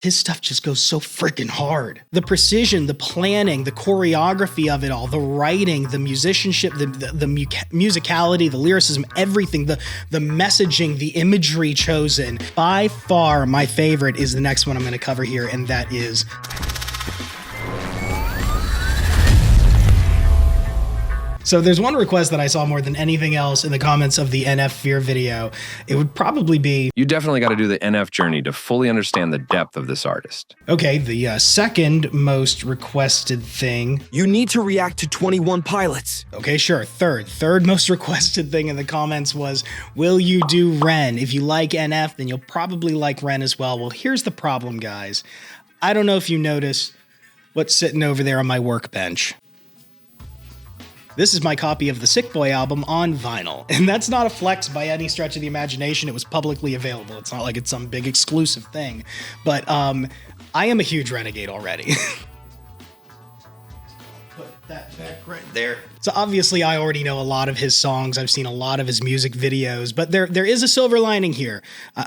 his stuff just goes so freaking hard. The precision, the planning, the choreography of it all, the writing, the musicianship, the musicality, the lyricism, everything, the messaging, the imagery chosen. By far, my favorite is the next one I'm going to cover here, and that is... So there's one request that I saw more than anything else in the comments of the NF Fear video. It would probably be... You definitely got to do the NF journey to fully understand the depth of this artist. Okay, the second most requested thing... You need to react to 21 Pilots. Okay, sure. Third most requested thing in the comments was, will you do Ren? If you like NF, then you'll probably like Ren as well. Well, here's the problem, guys. I don't know if you notice what's sitting over there on my workbench. This is my copy of the Sick Boy album on vinyl, and that's not a flex by any stretch of the imagination. It was publicly available. It's not like it's some big exclusive thing, but I am a huge renegade already. Put that back right there. So obviously I already know a lot of his songs. I've seen a lot of his music videos, but there is a silver lining here.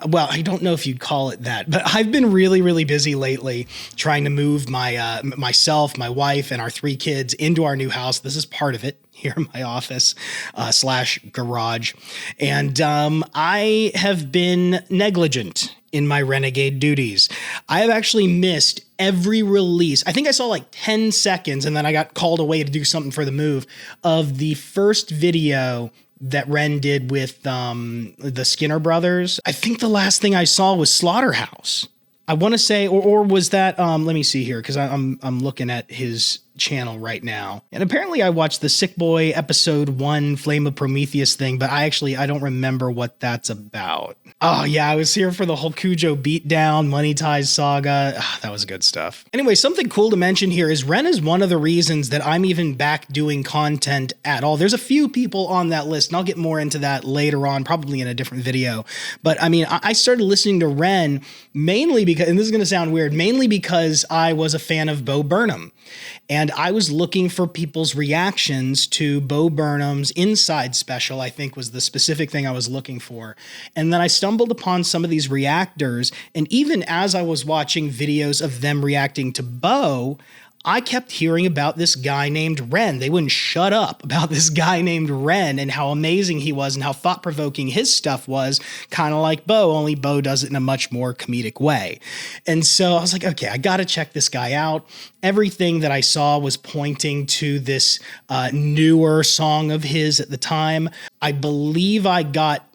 Well, I don't know if you'd call it that, but I've been really busy lately trying to move my myself, my wife, and our 3 kids into our new house. This is part of it. Here in my office / garage. And I have been negligent in my renegade duties. I have actually missed every release. I think I saw like 10 seconds and then I got called away to do something for the move of the first video that Ren did with the Skinner brothers. I think the last thing I saw was Slaughterhouse. I want to say, or was that, let me see here, because I'm looking at his channel right now. And apparently I watched the Sick Boy episode 1 Flame of Prometheus thing, but I don't remember what that's about. Oh yeah, I was here for the whole Cujo beatdown, Money Ties saga. That was good stuff. Anyway, something cool to mention here is Ren is one of the reasons that I'm even back doing content at all. There's a few people on that list, and I'll get more into that later on, probably in a different video. But I mean, I started listening to Ren mainly because, and this is going to sound weird, mainly because I was a fan of Bo Burnham. And I was looking for people's reactions to Bo Burnham's Inside special, I think was the specific thing I was looking for. And then I stumbled upon some of these reactors. And even as I was watching videos of them reacting to Bo, I kept hearing about this guy named Ren. They wouldn't shut up about this guy named Ren and how amazing he was and how thought-provoking his stuff was, kind of like Bo, only Bo does it in a much more comedic way. And so I was like, okay, I got to check this guy out. Everything that I saw was pointing to this newer song of his at the time. I believe I got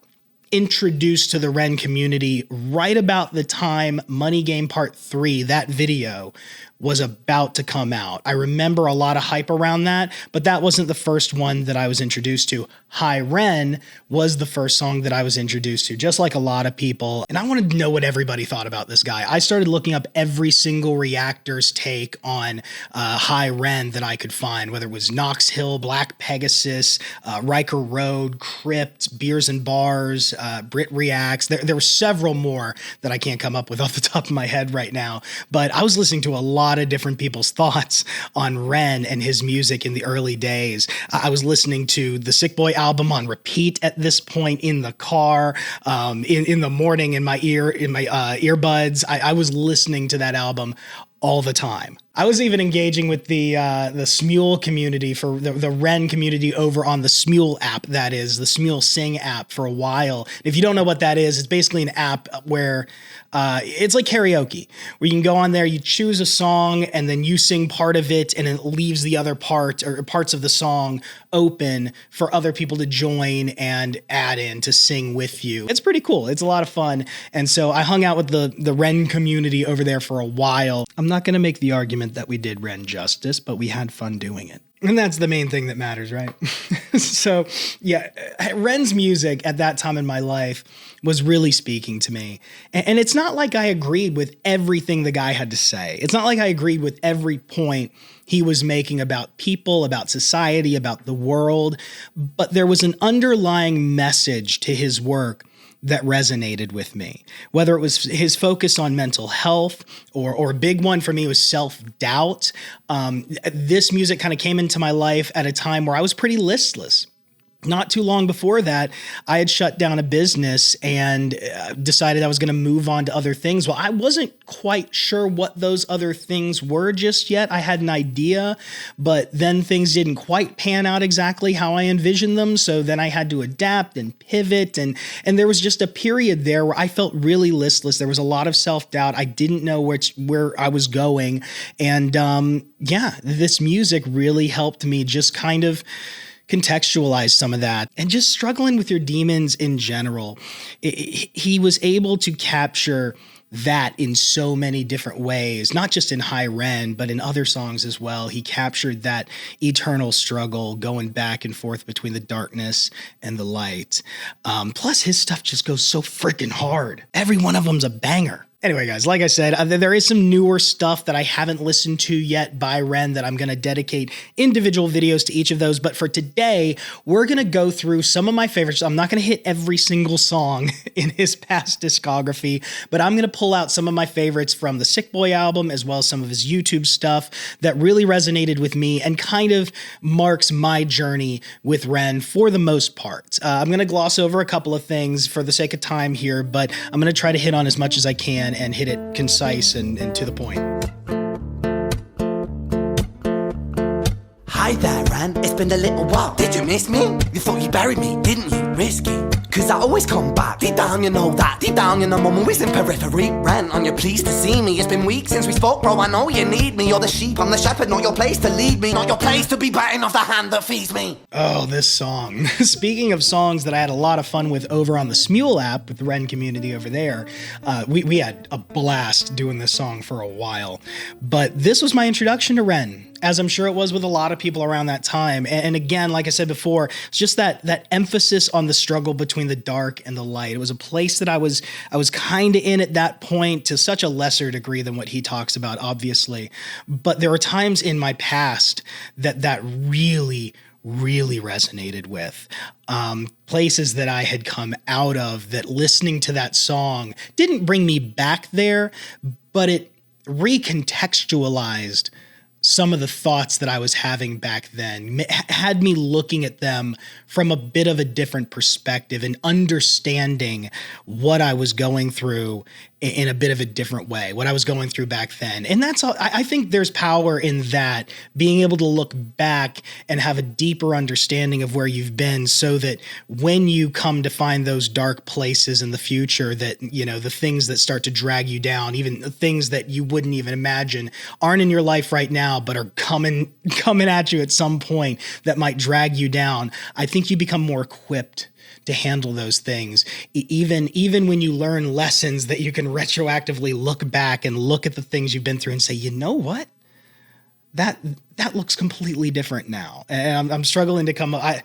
introduced to the Ren community right about the time Money Game Part 3, that video, was about to come out. I remember a lot of hype around that, but that wasn't the first one that I was introduced to. Hi Ren was the first song that I was introduced to, just like a lot of people. And I wanted to know what everybody thought about this guy. I started looking up every single reactor's take on Hi Ren that I could find, whether it was Knox Hill, Black Pegasus, Riker Road, Crypt, Beers and Bars, Brit Reacts. There were several more that I can't come up with off the top of my head right now, but I was listening to a lot of different people's thoughts on Ren and his music in the early days. I was listening to the Sick Boy album on repeat at this point in the car, in the morning in my earbuds. I was listening to that album all the time. I was even engaging with the Smule community for the Ren community over on the Smule app, that is, the Smule Sing app for a while. If you don't know what that is, it's basically an app where it's like karaoke, where you can go on there, you choose a song, and then you sing part of it, and it leaves the other part or parts of the song open for other people to join and add in to sing with you. It's pretty cool. It's a lot of fun. And so I hung out with the Ren community over there for a while. I'm not going to make the argument that we did Ren justice, but we had fun doing it. And that's the main thing that matters, right? So yeah, Ren's music at that time in my life was really speaking to me. And it's not like I agreed with everything the guy had to say. It's not like I agreed with every point he was making about people, about society, about the world, but there was an underlying message to his work that resonated with me, whether it was his focus on mental health or a big one for me was self-doubt. This music kind of came into my life at a time where I was pretty listless. not too long before that, I had shut down a business and decided I was going to move on to other things. Well, I wasn't quite sure what those other things were just yet. I had an idea, but then things didn't quite pan out exactly how I envisioned them. So then I had to adapt and pivot. And there was just a period there where I felt really listless. There was a lot of self-doubt. I didn't know where I was going. And this music really helped me just kind of contextualize some of that, and just struggling with your demons in general. He was able to capture that in so many different ways, not just in HUGE Ren, but in other songs as well. He captured that eternal struggle going back and forth between the darkness and the light. Plus his stuff just goes so freaking hard. Every one of them's a banger. Anyway, guys, like I said, there is some newer stuff that I haven't listened to yet by Ren that I'm going to dedicate individual videos to each of those. But for today, we're going to go through some of my favorites. I'm not going to hit every single song in his past discography, but I'm going to pull out some of my favorites from the Sick Boy album, as well as some of his YouTube stuff that really resonated with me and kind of marks my journey with Ren for the most part. I'm going to gloss over a couple of things for the sake of time here, but I'm going to try to hit on as much as I can and hit it concise and to the point. Hi there, Ren. It's been a little while. Did you miss me? You thought you buried me, didn't you? Risky. Cause I always come back. Deep down you know that. Deep down you know I'm always in periphery. Ren, are you pleased to see me? It's been weeks since we spoke, bro. I know you need me. You're the sheep, I'm the shepherd. Not your place to lead me. Not your place to be biting off the hand that feeds me. Oh, this song. Speaking of songs that I had a lot of fun with over on the Smule app with the Ren community over there, we had a blast doing this song for a while. But this was my introduction to Ren, as I'm sure it was with a lot of people around that time. And again, like I said before, it's just that emphasis on the struggle between the dark and the light. It was a place that I was kind of in at that point, to such a lesser degree than what he talks about, obviously. But there were times in my past that really resonated with. Places that I had come out of, that listening to that song didn't bring me back there, but it recontextualized some of the thoughts that I was having back then, had me looking at them from a bit of a different perspective and understanding what I was going through in a bit of a different way, what I was going through back then. And that's all. I think there's power in that, being able to look back and have a deeper understanding of where you've been, so that when you come to find those dark places in the future, that, you know, the things that start to drag you down, even things that you wouldn't even imagine aren't in your life right now, but are coming at you at some point that might drag you down. I think you become more equipped to handle those things, even when you learn lessons that you can retroactively look back and look at the things you've been through and say, you know what? That looks completely different now. And I'm struggling to come up.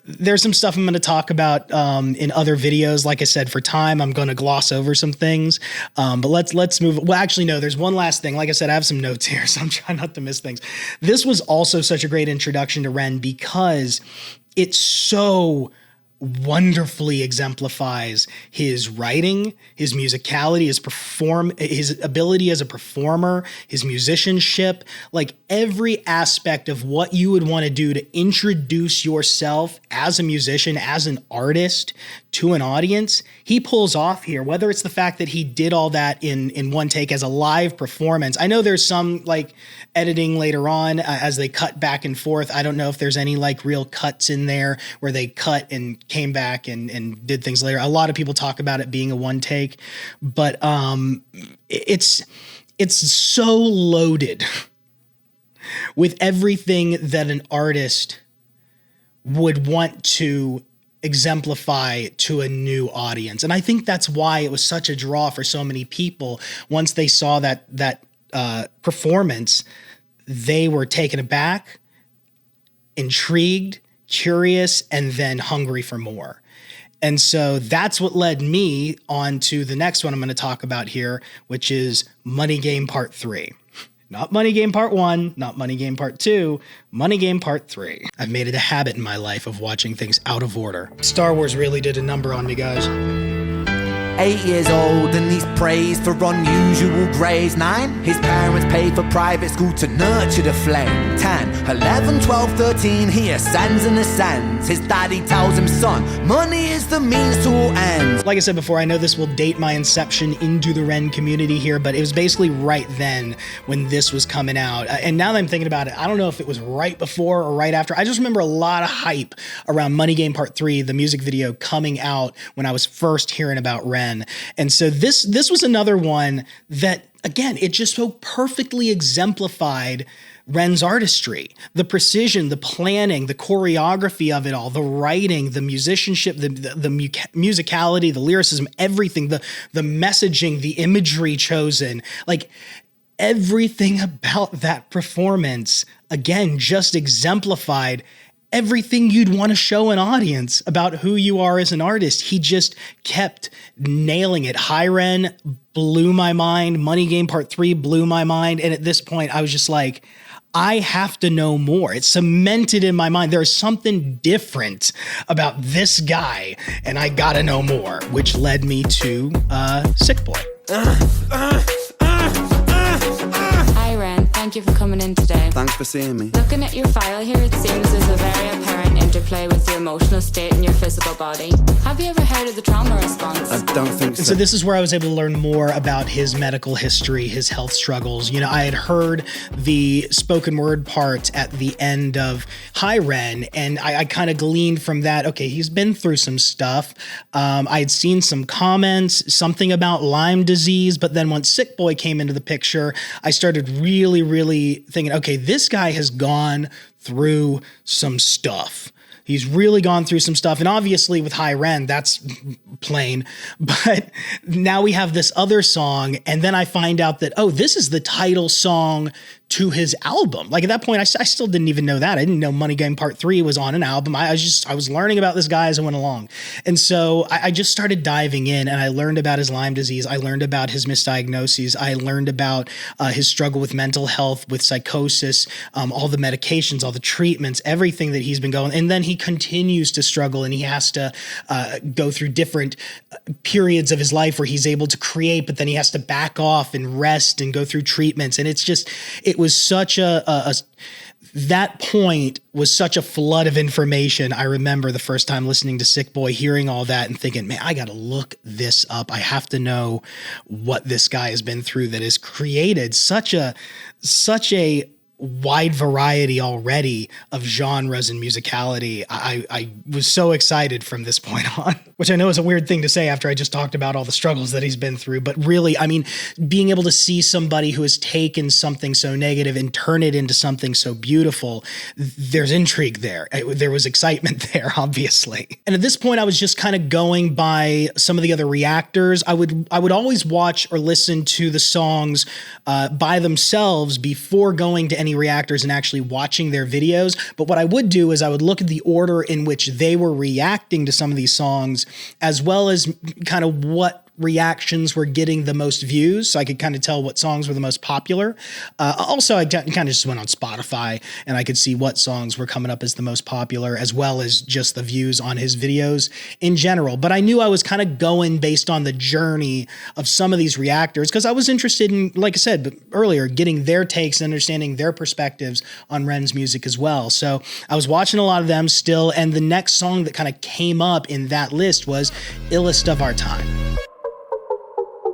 There's some stuff I'm going to talk about in other videos. Like I said, for time, I'm going to gloss over some things. But let's move. Well, actually, no, there's one last thing. Like I said, I have some notes here, so I'm trying not to miss things. This was also such a great introduction to Ren, because it's so wonderfully exemplifies his writing, his musicality, his ability as a performer, his musicianship, like every aspect of what you would want to do to introduce yourself as a musician, as an artist to an audience. He pulls off here, whether it's the fact that he did all that in one take as a live performance. I know there's some like editing later on as they cut back and forth. I don't know if there's any like real cuts in there where they cut and came back and did things later. A lot of people talk about it being a one take, but it's so loaded with everything that an artist would want to exemplify to a new audience. And I think that's why it was such a draw for so many people. Once they saw that performance, they were taken aback, intrigued, curious, and then hungry for more. And so that's what led me on to the next one I'm going to talk about here, which is Money Game Part 3. Not Money Game Part 1, not Money Game Part 2, Money Game Part 3. I've made it a habit in my life of watching things out of order. Star Wars really did a number on me, guys. 8 years old and he's praised for unusual grades. 9, his parents pay for private school to nurture the flame. 10, 11, 12, 13, he ascends and ascends. His daddy tells him, son, money is the means to all ends. Like I said before, I know this will date my inception into the Ren community here, but it was basically right then when this was coming out. And now that I'm thinking about it, I don't know if it was right before or right after. I just remember a lot of hype around Money Game Part 3, the music video coming out when I was first hearing about Ren. And so this was another one that, again, it just so perfectly exemplified Ren's artistry, the precision, the planning, the choreography of it all, the writing, the musicianship, the musicality, the lyricism, everything, the messaging, the imagery chosen, like everything about that performance, again, just exemplified everything you'd want to show an audience about who you are as an artist. He just kept nailing it. HUGE Ren blew my mind. Money Game Part 3 blew my mind. And at this point, I was just like, I have to know more. It's cemented in my mind. There's something different about this guy, and I gotta know more, which led me to Sick Boy. Hi Ren, thank you for coming in today. Thanks for seeing me. Looking at your file here, it seems there's a very apparent interplay with your emotional state and your physical body. Have you ever heard of the trauma response? I don't think so. And so this is where I was able to learn more about his medical history, his health struggles. You know, I had heard the spoken word part at the end of HUGE Ren, and I kind of gleaned from that, okay, he's been through some stuff. I had seen some comments, something about Lyme disease, but then once Sick Boy came into the picture, I started really thinking, okay, this guy has gone through some stuff. He's really gone through some stuff. And obviously with HUGE Ren, that's plain. But now we have this other song. And then I find out that, oh, this is the title song to his album. Like at that point, I still didn't even know that. I didn't know Money Game Part 3 was on an album. I was learning about this guy as I went along. And so I just started diving in, and I learned about his Lyme disease. I learned about his misdiagnoses. I learned about his struggle with mental health, with psychosis, all the medications, all the treatments, everything that he's been going. And then he continues to struggle, and he has to go through different periods of his life where he's able to create, but then he has to back off and rest and go through treatments. And it's just, it was such that point was such a flood of information. I remember the first time listening to Sick Boy, hearing all that and thinking, man, I got to look this up. I have to know what this guy has been through that has created such a wide variety already of genres and musicality. I was so excited from this point on, which I know is a weird thing to say after I just talked about all the struggles that he's been through. But really, I mean, being able to see somebody who has taken something so negative and turn it into something so beautiful, there's intrigue there. There was excitement there, obviously. And at this point, I was just kind of going by some of the other reactors. I would always watch or listen to the songs by themselves before going to any reactors and actually watching their videos. But what I would do is I would look at the order in which they were reacting to some of these songs, as well as kind of what reactions were getting the most views, so I could kind of tell what songs were the most popular. Also, I kind of just went on Spotify and I could see what songs were coming up as the most popular, as well as just the views on his videos in general. But I knew I was kind of going based on the journey of some of these reactors, because I was interested in, like I said earlier, getting their takes and understanding their perspectives on Ren's music as well. So I was watching a lot of them still, and the next song that kind of came up in that list was Illest of Our Time.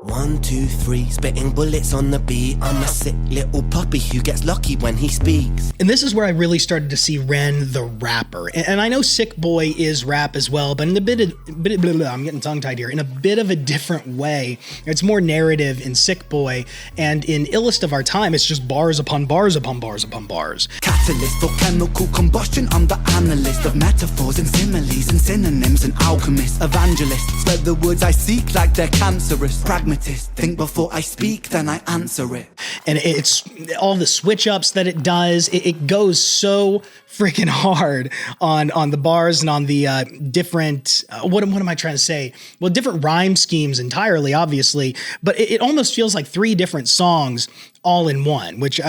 1, 2, 3, spitting bullets on the beat. I'm a sick little puppy who gets lucky when he speaks. And this is where I really started to see Ren the rapper. And I know Sick Boy is rap as well, but in I'm getting tongue-tied here, in a bit of a different way. It's more narrative in Sick Boy, and in Illest of Our Time, it's just bars upon bars upon bars upon bars. Catalyst for chemical combustion. I'm the analyst of metaphors and similes and synonyms and alchemist. Evangelist, spread the words I seek like they're cancerous. Pragmatist, think before I speak, then I answer it. And it's all the switch ups that it does. It goes so freaking hard on the bars and on the different, what am I trying to say? Well, different rhyme schemes entirely, obviously, but it almost feels like 3 different songs all in one, which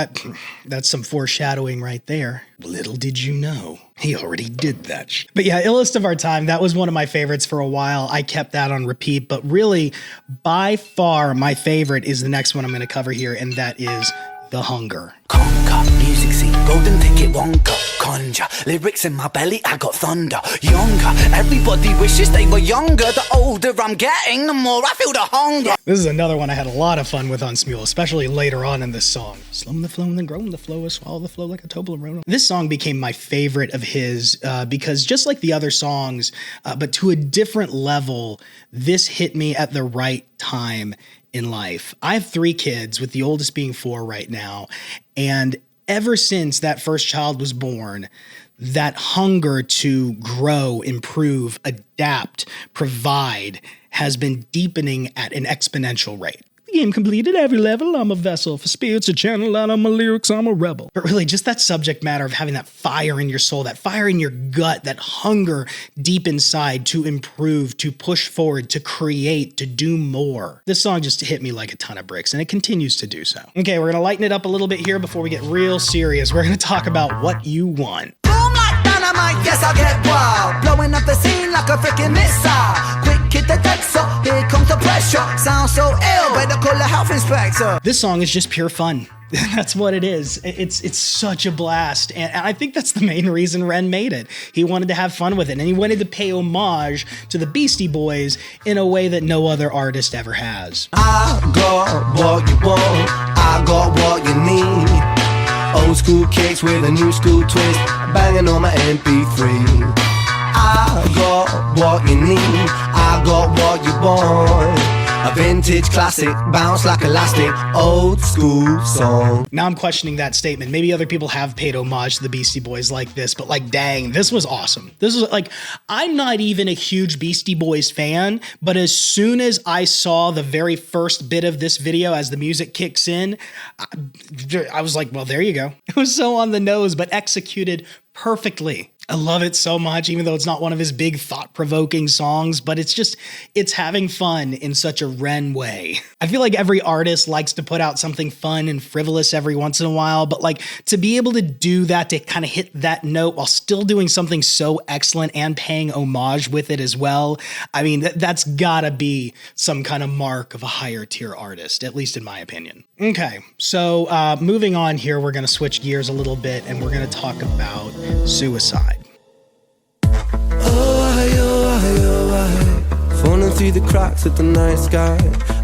that's some foreshadowing right there. Little did you know. He already did that. But yeah, Illest of Our Time, that was one of my favorites for a while. I kept that on repeat, but really, by far, my favorite is the next one I'm going to cover here, and that is The Hunger. Conquer, music scene, golden ticket, Wonka, conjure, lyrics in my belly, I got thunder. Younger, everybody wishes they were younger. The older I'm getting, the more I feel the hunger. This is another one I had a lot of fun with on Smule, especially later on in this song. Slum the flow and then grow the flow, swallow the flow like a Toblerone. This song became my favorite of his because just like the other songs, but to a different level, this hit me at the right time in life. I have 3 kids, with the oldest being 4 right now, and ever since that first child was born, that hunger to grow, improve, adapt, provide has been deepening at an exponential rate. The game completed every level. I'm a vessel for spirits, a channel out of my lyrics. I'm a rebel. But really, just that subject matter of having that fire in your soul, that fire in your gut, that hunger deep inside to improve, to push forward, to create, to do more. This song just hit me like a ton of bricks, and it continues to do so. Okay, we're going to lighten it up a little bit here before we get real serious. We're going to talk about what you want. Boom like dynamite, yes I get wild. Blowing up the scene like a freaking missile. Quick hit the deck, so here comes the pressure. Sounds so ill, better call the health inspector. This song is just pure fun. That's what it is. It's such a blast. And I think that's the main reason Ren made it. He wanted to have fun with it, and he wanted to pay homage to the Beastie Boys in a way that no other artist ever has. I got what you want, I got what you need. Old school kicks with a new school twist, banging on my MP3. I got what you need, I got what you want. A vintage classic, bounce like elastic, old school song. Now I'm questioning that statement. Maybe other people have paid homage to the Beastie Boys like this, but like, dang, this was awesome. This was like, I'm not even a huge Beastie Boys fan, but as soon as I saw the very first bit of this video as the music kicks in, I was like, well, there you go. It was so on the nose, but executed perfectly. I love it so much, even though it's not one of his big thought-provoking songs, but it's having fun in such a Ren way. I feel like every artist likes to put out something fun and frivolous every once in a while, but like to be able to do that, to kind of hit that note while still doing something so excellent and paying homage with it as well, I mean, that's gotta be some kind of mark of a higher tier artist, at least in my opinion. Okay, so moving on here, we're gonna switch gears a little bit and we're gonna talk about suicide. Falling through the cracks of the night sky.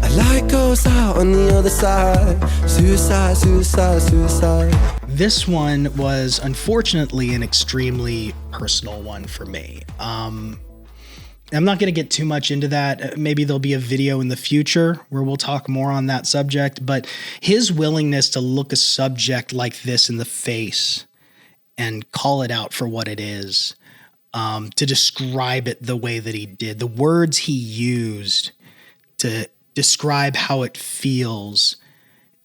A light goes out on the other side. Suicide, suicide, suicide. This one was unfortunately an extremely personal one for me. I'm not going to get too much into that. Maybe there'll be a video in the future where we'll talk more on that subject, but his willingness to look a subject like this in the face and call it out for what it is, to describe it the way that he did, the words he used to describe how it feels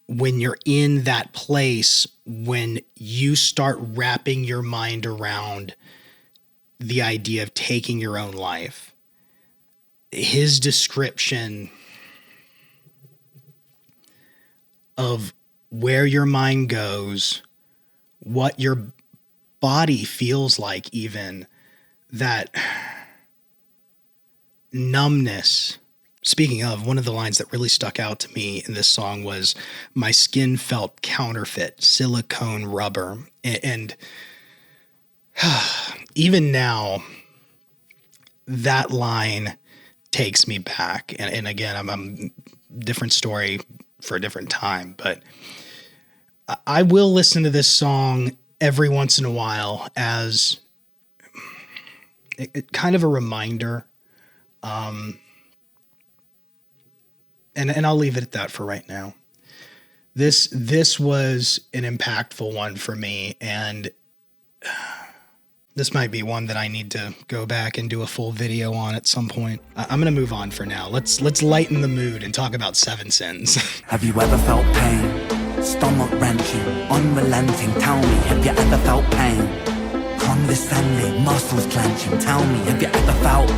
when you're in that place, when you start wrapping your mind around the idea of taking your own life. His description of where your mind goes, what your body feels like, even that numbness. Speaking of, one of the lines that really stuck out to me in this song was, "My skin felt counterfeit, silicone rubber." And even now, that line takes me back. And again, I'm different story for a different time, but I will listen to this song every once in a while as kind of a reminder. And I'll leave it at that for right now. This was an impactful one for me, and this might be one that I need to go back and do a full video on at some point. I'm gonna move on for now. Let's lighten the mood and talk about Seven Sins. Have you ever felt pain? Stomach wrenching, unrelenting. Tell me, have you ever felt pain? Condescending, muscles clenching. Tell me, have you ever felt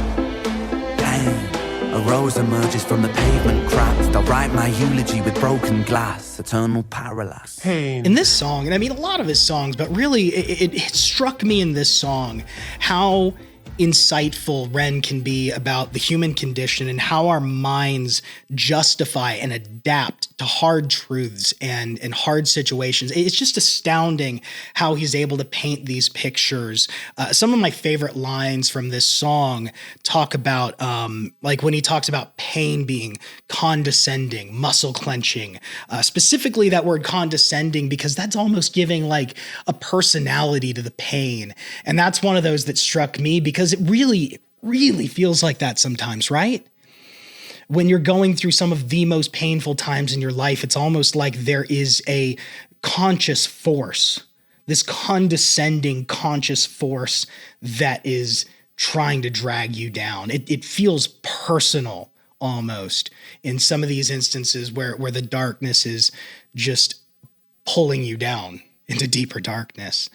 pain? A rose emerges from the pavement cracks. past. I'll write my eulogy with broken glass, eternal parallax. In this song, and I mean a lot of his songs, but really it struck me in this song how insightful Ren can be about the human condition and how our minds justify and adapt to hard truths and hard situations. It's just astounding how he's able to paint these pictures. Some of my favorite lines from this song talk about, like when he talks about pain being condescending, muscle clenching, specifically that word condescending, because that's almost giving like a personality to the pain. And that's one of those that struck me because it really, really feels like that sometimes, right? When you're going through some of the most painful times in your life, it's almost like there is a conscious force, this condescending conscious force that is trying to drag you down. It feels personal almost in some of these instances where the darkness is just pulling you down into deeper darkness.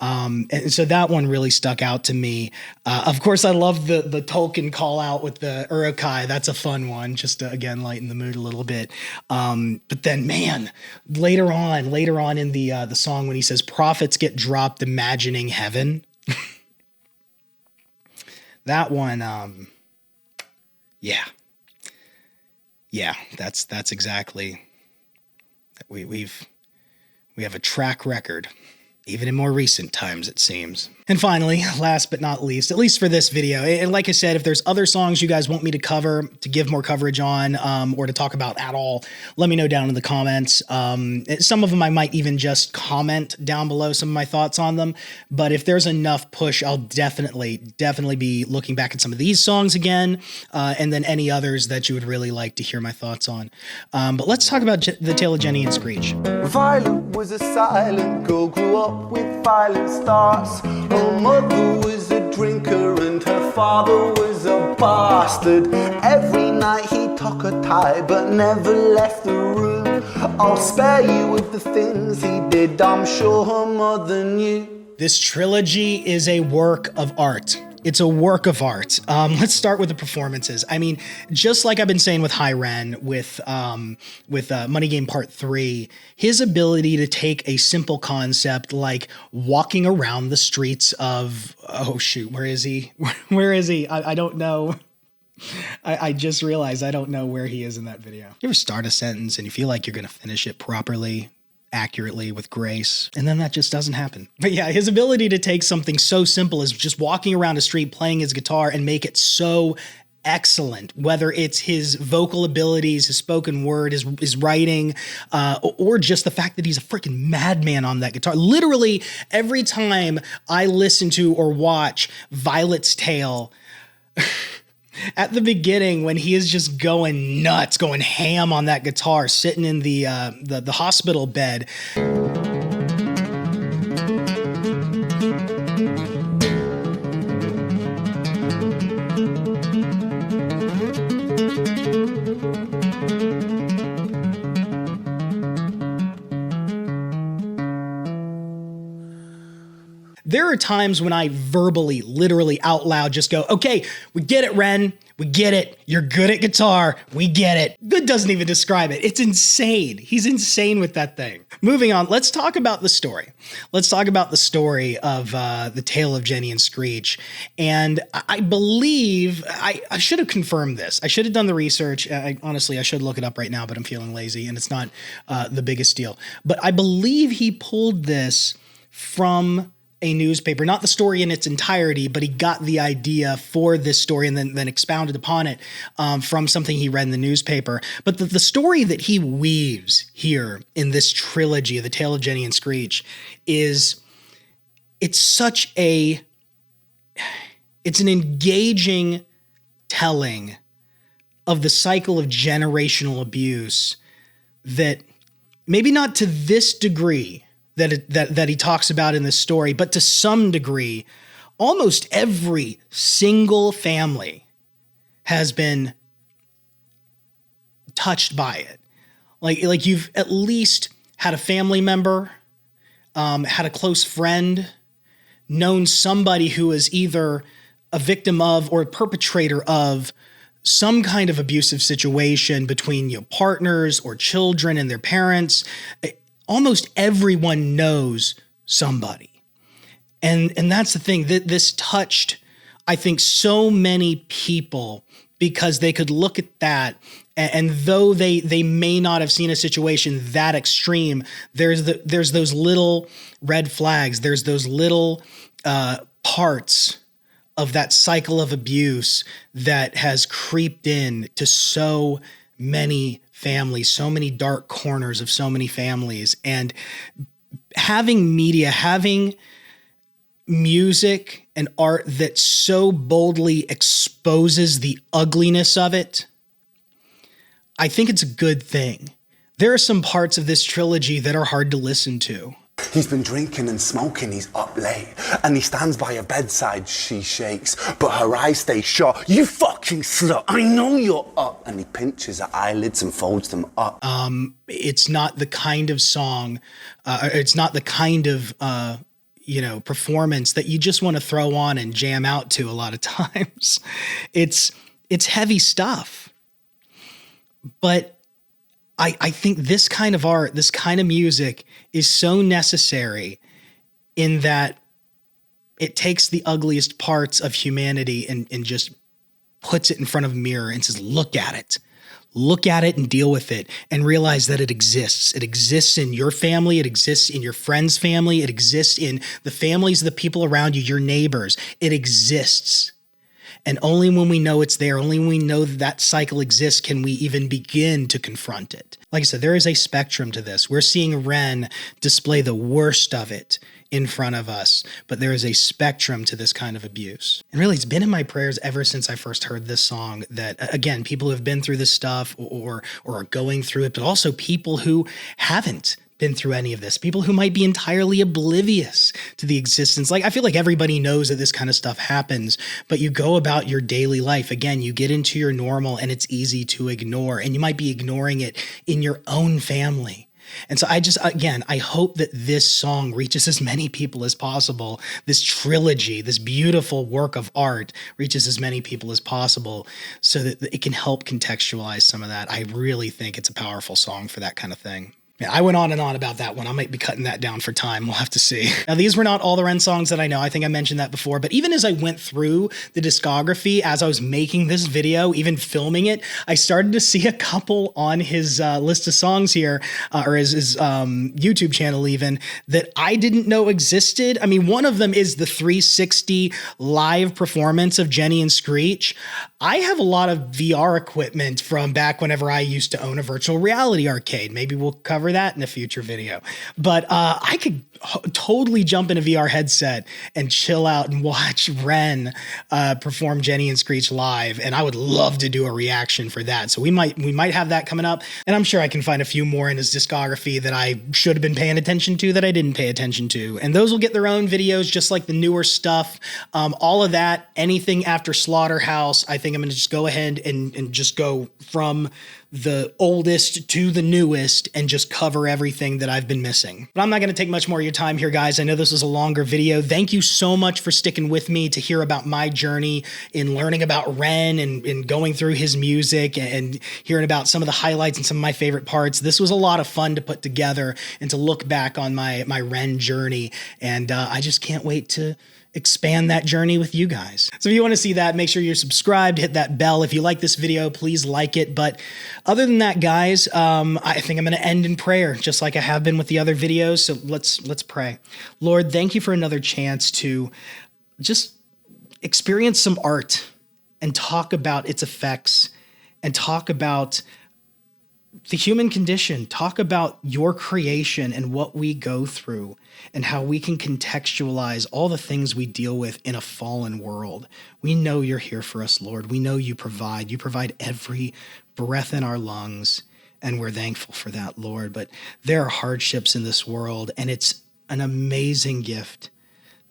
And so that one really stuck out to me. Of course, I love the Tolkien call out with the Uruk-hai. That's a fun one, just to, again, lighten the mood a little bit. But then, man, later on in the song when he says, prophets get dropped imagining heaven. That one, yeah, that's exactly, we have a track record, even in more recent times, it seems. And finally, last but not least, at least for this video, and like I said, if there's other songs you guys want me to cover, to give more coverage on, or to talk about at all, let me know down in the comments. Some of them I might even just comment down below some of my thoughts on them, but if there's enough push, I'll definitely be looking back at some of these songs again, and then any others that you would really like to hear my thoughts on. But let's talk about The Tale of Jenny and Screech. Violet was a silent girl, grew up with violent stars. Her mother was a drinker and her father was a bastard. Every night he took a tie but never left the room. I'll spare you with the things he did, I'm sure her mother knew. This trilogy is a work of art. It's a work of art. Let's start with the performances. I mean, just like I've been saying with HUGE Ren, with Money Game Part 3, his ability to take a simple concept like walking around the streets of, oh shoot, where is he? Where is he? I don't know. I just realized I don't know where he is in that video. You ever start a sentence and you feel like you're going to finish it properly, accurately, with grace, and then that just doesn't happen. But yeah, his ability to take something so simple as just walking around a street playing his guitar and make it so excellent, whether it's his vocal abilities, his spoken word, his writing, or just the fact that he's a freaking madman on that guitar. Literally every time I listen to or watch Violet's Tale, at the beginning, when he is just going nuts, going ham on that guitar, sitting in the hospital bed. There are times when I verbally, literally out loud just go, okay, we get it, Ren. We get it. You're good at guitar. We get it. Good doesn't even describe it. It's insane. He's insane with that thing. Moving on, let's talk about the story. Let's talk about the story of The Tale of Jenny and Screech. And I believe, I should have confirmed this. I should have done the research. Honestly, I should look it up right now, but I'm feeling lazy and it's not the biggest deal. But I believe he pulled this from a newspaper, not the story in its entirety, but he got the idea for this story and then expounded upon it from something he read in the newspaper. But the story that he weaves here in this trilogy, The Tale of Jenny and Screech, it's an engaging telling of the cycle of generational abuse that maybe not to this degree that he talks about in this story, but to some degree, almost every single family has been touched by it. Like you've at least had a family member, had a close friend, known somebody who is either a victim of or a perpetrator of some kind of abusive situation between partners or children and their parents, almost everyone knows somebody. And that's the thing, that this touched, I think, so many people because they could look at that, and though they may not have seen a situation that extreme, there's those little red flags, there's those little parts of that cycle of abuse that has creeped in to so many families, so many dark corners of so many families. And having media, having music and art that so boldly exposes the ugliness of it, I think it's a good thing. There are some parts of this trilogy that are hard to listen to. He's been drinking and smoking, he's up late, and he stands by her bedside, she shakes, but her eyes stay shut. You fucking slut, I know you're up. And he pinches her eyelids and folds them up. It's not the kind of song, it's not the kind of, performance that you just want to throw on and jam out to a lot of times. It's heavy stuff. But I think this kind of art, this kind of music is so necessary in that it takes the ugliest parts of humanity and just puts it in front of a mirror and says, look at it. Look at it and deal with it and realize that it exists. It exists in your family. It exists in your friend's family. It exists in the families of the people around you, your neighbors. It exists. And only when we know it's there, only when we know that cycle exists, can we even begin to confront it. Like I said, there is a spectrum to this. We're seeing Ren display the worst of it in front of us, but there is a spectrum to this kind of abuse. And really, it's been in my prayers ever since I first heard this song that, again, people who have been through this stuff or are going through it, but also people who haven't been through any of this, people who might be entirely oblivious to the existence. Like, I feel like everybody knows that this kind of stuff happens, but you go about your daily life. Again, you get into your normal and it's easy to ignore, and you might be ignoring it in your own family. And so I hope that this song reaches as many people as possible. This trilogy, this beautiful work of art reaches as many people as possible so that it can help contextualize some of that. I really think it's a powerful song for that kind of thing. Yeah, I went on and on about that one. I might be cutting that down for time. We'll have to see. Now, these were not all the Ren songs that I know. I think I mentioned that before. But even as I went through the discography, as I was making this video, even filming it, I started to see a couple on his list of songs here, or his YouTube channel even, that I didn't know existed. I mean, one of them is the 360 live performance of Jenny and Screech. I have a lot of VR equipment from back whenever I used to own a virtual reality arcade. Maybe we'll cover that in a future video. But I could totally jump in a VR headset and chill out and watch Ren perform Jenny and Screech live, and I would love to do a reaction for that. So we might have that coming up, and I'm sure I can find a few more in his discography that I should have been paying attention to that I didn't pay attention to, and those will get their own videos, just like the newer stuff. All of that, anything after Slaughterhouse, I think I'm going to just go ahead and just go from the oldest to the newest and just cover everything that I've been missing. But I'm not going to take much more of your time here, guys. I know this was a longer video. Thank you so much for sticking with me to hear about my journey in learning about Ren and going through his music and hearing about some of the highlights and some of my favorite parts. This was a lot of fun to put together and to look back on my Ren journey. And I just can't wait to expand that journey with you guys. So if you want to see that, make sure you're subscribed, hit that bell. If you like this video, please like it. But other than that, guys, I think I'm going to end in prayer, just like I have been with the other videos. So let's pray. Lord, thank you for another chance to just experience some art and talk about its effects and talk about the human condition, talk about your creation and what we go through and how we can contextualize all the things we deal with in a fallen world. We know you're here for us, Lord. We know you provide every breath in our lungs, and we're thankful for that, Lord. But there are hardships in this world, and it's an amazing gift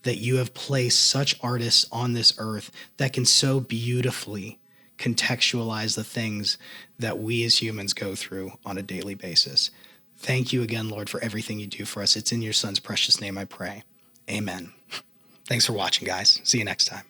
that you have placed such artists on this earth that can so beautifully contextualize the things that we as humans go through on a daily basis. Thank you again, Lord, for everything you do for us. It's in your son's precious name I pray. Amen. Thanks for watching, guys. See you next time.